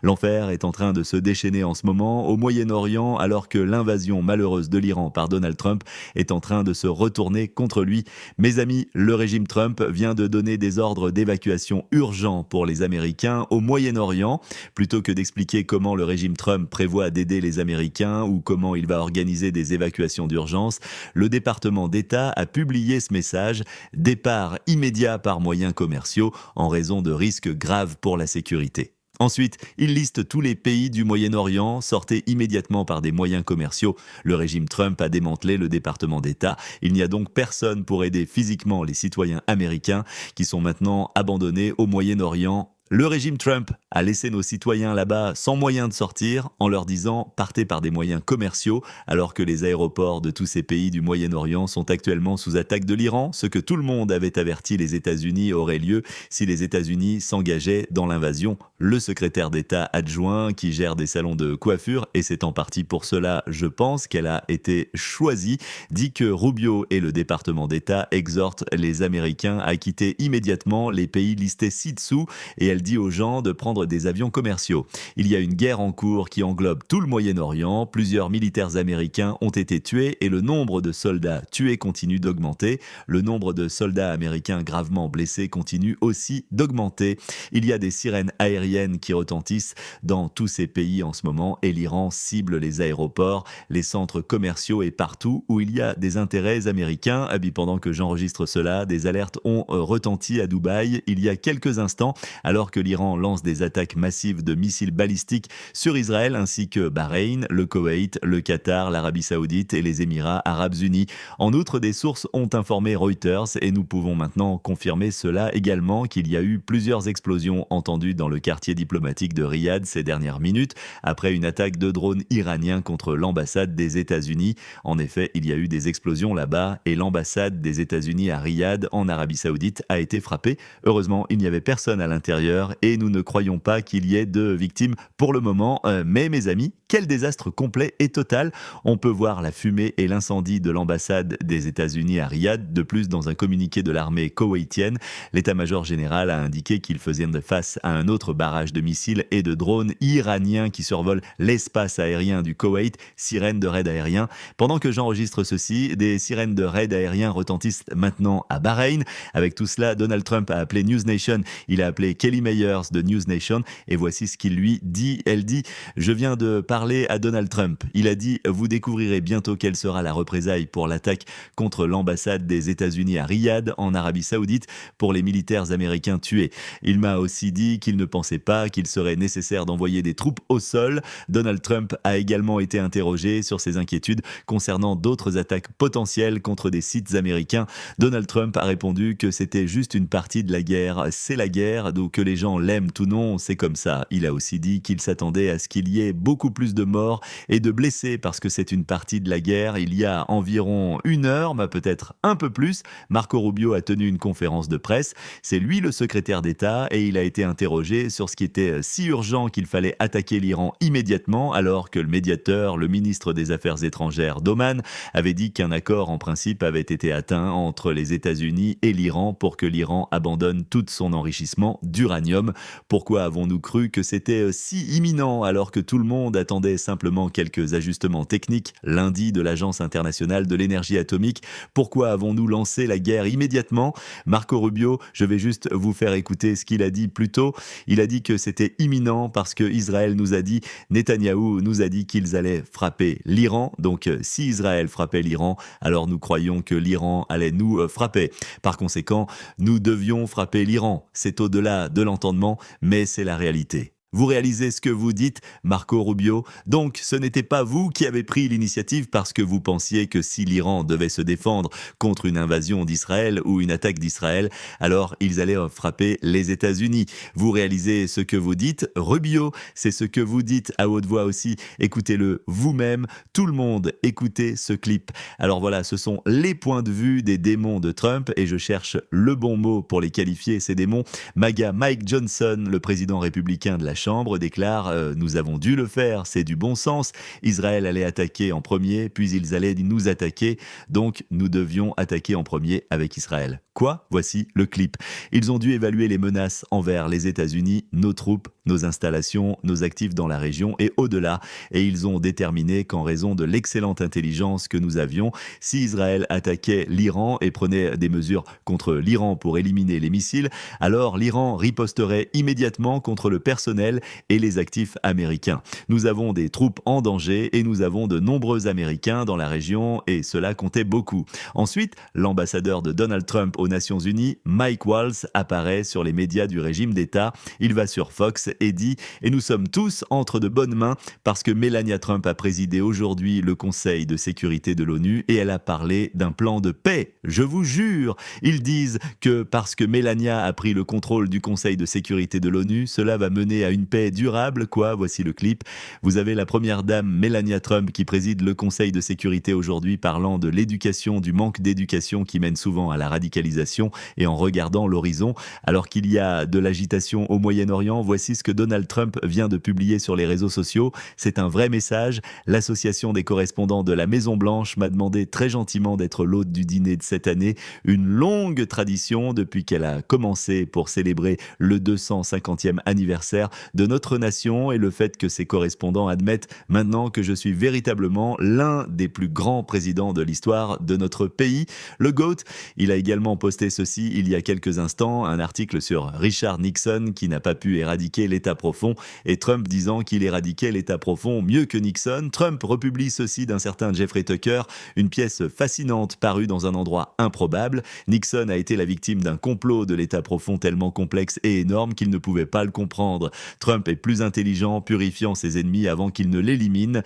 L'enfer est en train de se déchaîner en ce moment au Moyen-Orient alors que l'invasion malheureuse de l'Iran par Donald Trump est en train de se retourner contre lui. Mes amis, le régime Trump vient de donner des ordres d'évacuation urgents pour les Américains au Moyen-Orient. Plutôt que d'expliquer comment le régime Trump prévoit d'aider les Américains ou comment il va organiser des évacuations d'urgence, le département d'État a publié ce message: départ immédiat par moyens commerciaux en raison de risques graves pour la sécurité. Ensuite, il liste tous les pays du Moyen-Orient, sortés immédiatement par des moyens commerciaux. Le régime Trump a démantelé le département d'État. Il n'y a donc personne pour aider physiquement les citoyens américains qui sont maintenant abandonnés au Moyen-Orient. Le régime Trump a laissé nos citoyens là-bas sans moyen de sortir en leur disant « partez par des moyens commerciaux » alors que les aéroports de tous ces pays du Moyen-Orient sont actuellement sous attaque de l'Iran. Ce que tout le monde avait averti les États-Unis aurait lieu si les États-Unis s'engageaient dans l'invasion. Le secrétaire d'État adjoint qui gère des salons de coiffure, et c'est en partie pour cela, je pense, qu'elle a été choisie, dit que Rubio et le département d'État exhortent les Américains à quitter immédiatement les pays listés ci-dessous et elle dit aux gens de prendre des avions commerciaux. Il y a une guerre en cours qui englobe tout le Moyen-Orient, plusieurs militaires américains ont été tués et le nombre de soldats tués continue d'augmenter. Le nombre de soldats américains gravement blessés continue aussi d'augmenter. Il y a des sirènes aériennes qui retentissent dans tous ces pays en ce moment et l'Iran cible les aéroports, les centres commerciaux et partout où il y a des intérêts américains. Et puis pendant que j'enregistre cela, des alertes ont retenti à Dubaï il y a quelques instants alors que l'Iran lance des attaques massives de missiles balistiques sur Israël ainsi que Bahreïn, le Koweït, le Qatar, l'Arabie Saoudite et les Émirats Arabes Unis. En outre, des sources ont informé Reuters et nous pouvons maintenant confirmer cela également qu'il y a eu plusieurs explosions entendues dans le quartier diplomatique de Riyad ces dernières minutes après une attaque de drones iraniens contre l'ambassade des États-Unis. En effet, il y a eu des explosions là-bas et l'ambassade des États-Unis à Riyad en Arabie Saoudite a été frappée. Heureusement, il n'y avait personne à l'intérieur et nous ne croyons pas qu'il y ait de victimes pour le moment. Mais mes amis, quel désastre complet et total! On peut voir la fumée et l'incendie de l'ambassade des États-Unis à Riyad. De plus, dans un communiqué de l'armée koweïtienne, l'état-major général a indiqué qu'il faisait face à un autre barrage de missiles et de drones iraniens qui survolent l'espace aérien du Koweït, sirènes de raid aérien. Pendant que j'enregistre ceci, des sirènes de raid aérien retentissent maintenant à Bahreïn. Avec tout cela, Donald Trump a appelé News Nation, il a appelé Kelly Meyers de News Nation et voici ce qu'il lui dit. Elle dit: je viens de parler à Donald Trump. Il a dit: vous découvrirez bientôt quelle sera la représaille pour l'attaque contre l'ambassade des États-Unis à Riyad en Arabie Saoudite pour les militaires américains tués. Il m'a aussi dit qu'il ne pensait pas qu'il serait nécessaire d'envoyer des troupes au sol. Donald Trump a également été interrogé sur ses inquiétudes concernant d'autres attaques potentielles contre des sites américains. Donald Trump a répondu que c'était juste une partie de la guerre. C'est la guerre, donc que les gens l'aiment ou non, c'est comme ça. Il a aussi dit qu'il s'attendait à ce qu'il y ait beaucoup plus de morts et de blessés parce que c'est une partie de la guerre. Il y a environ une heure, mais peut-être un peu plus, Marco Rubio a tenu une conférence de presse. C'est lui le secrétaire d'État et il a été interrogé sur ce qui était si urgent qu'il fallait attaquer l'Iran immédiatement alors que le médiateur, le ministre des Affaires étrangères d'Oman, avait dit qu'un accord en principe avait été atteint entre les États-Unis et l'Iran pour que l'Iran abandonne tout son enrichissement d'uranium. Pourquoi avons-nous cru que c'était si imminent alors que tout le monde attendait simplement quelques ajustements techniques lundi de l'Agence internationale de l'énergie atomique? Pourquoi avons-nous lancé la guerre immédiatement? Marco Rubio, je vais juste vous faire écouter ce qu'il a dit plus tôt. Il a dit que c'était imminent parce que Israël nous a dit, Netanyahou nous a dit qu'ils allaient frapper l'Iran. Donc si Israël frappait l'Iran, alors nous croyons que l'Iran allait nous frapper. Par conséquent, nous devions frapper l'Iran. C'est au-delà de l'entendement, mais c'est la réalité. Vous réalisez ce que vous dites, Marco Rubio? Donc, ce n'était pas vous qui avez pris l'initiative parce que vous pensiez que si l'Iran devait se défendre contre une invasion d'Israël ou une attaque d'Israël, alors ils allaient frapper les États-Unis. Vous réalisez ce que vous dites, Rubio? C'est ce que vous dites à haute voix aussi. Écoutez-le vous-même. Tout le monde, écoutez ce clip. Alors voilà, ce sont les points de vue des démons de Trump et je cherche le bon mot pour les qualifier, ces démons. MAGA Mike Johnson, le président républicain de la Chambre déclare Nous avons dû le faire, c'est du bon sens. Israël allait attaquer en premier, puis ils allaient nous attaquer, donc nous devions attaquer en premier avec Israël. Quoi? Voici le clip. Ils ont dû évaluer les menaces envers les États-Unis, nos troupes, nos installations, nos actifs dans la région et au-delà, et ils ont déterminé qu'en raison de l'excellente intelligence que nous avions, si Israël attaquait l'Iran et prenait des mesures contre l'Iran pour éliminer les missiles, alors l'Iran riposterait immédiatement contre le personnel et les actifs américains. Nous avons des troupes en danger et nous avons de nombreux Américains dans la région et cela comptait beaucoup. Ensuite, l'ambassadeur de Donald Trump aux Nations Unies, Mike Waltz, apparaît sur les médias du régime d'État. Il va sur Fox et dit « Et nous sommes tous entre de bonnes mains parce que Melania Trump a présidé aujourd'hui le Conseil de sécurité de l'ONU et elle a parlé d'un plan de paix. Je vous jure !» Ils disent que parce que Melania a pris le contrôle du Conseil de sécurité de l'ONU, cela va mener à une paix durable. Quoi? Voici le clip. Vous avez la première dame Melania Trump qui préside le Conseil de sécurité aujourd'hui parlant de l'éducation, du manque d'éducation qui mène souvent à la radicalisation et en regardant l'horizon. Alors qu'il y a de l'agitation au Moyen-Orient, voici ce que Donald Trump vient de publier sur les réseaux sociaux. C'est un vrai message. L'association des correspondants de la Maison-Blanche m'a demandé très gentiment d'être l'hôte du dîner de cette année. Une longue tradition depuis qu'elle a commencé pour célébrer le 250e anniversaire de notre nation et le fait que ses correspondants admettent maintenant que je suis véritablement l'un des plus grands présidents de l'histoire de notre pays. Le GOAT, il a également posté ceci il y a quelques instants, un article sur Richard Nixon qui n'a pas pu éradiquer l'état profond et Trump disant qu'il éradiquait l'état profond mieux que Nixon. Trump republie ceci d'un certain Jeffrey Tucker, une pièce fascinante parue dans un endroit improbable. Nixon a été la victime d'un complot de l'état profond tellement complexe et énorme qu'il ne pouvait pas le comprendre. Trump est plus intelligent, purifiant ses ennemis avant qu'ils ne l'éliminent.